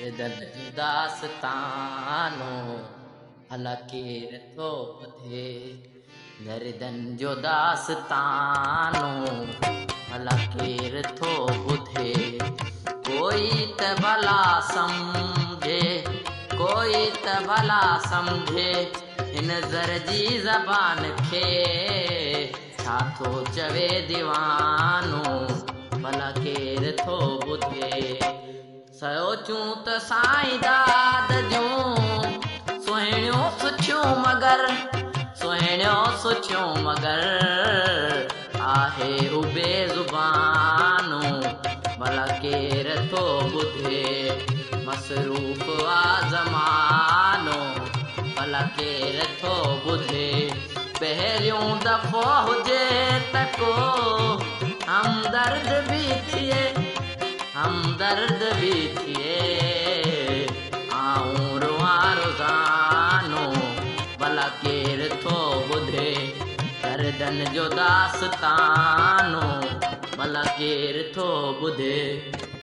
दर्दन जो दास्तानो भला केर थो ॿुधे। दर्दन जो दास्तानो भला केर थो ॿुधे। कोई त भला सम्झे, कोई त भला सम्झे हिन ज़र जी ज़बान खे। छा थो चवे दीवानो भला केर थो ॿुधे। सोचूं त साईं दाद जूं सुहिणियूं सुठियूं मगर, सुहिणियूं सुठियूं मगर आहे उबे ज़ुबानो भला केर थो ॿुधे। मसरूफ़ आ ज़मानो भला केर थो ॿुधे। पहिरियों दफ़ो हुजे त को हमदर्द बि थिए, हमदर्द बि थिए। आऊं रुआं रोज़ानो भला केर थो ॿुधे। दर्दन जो दास्तानो भला केर थो ॿुधे।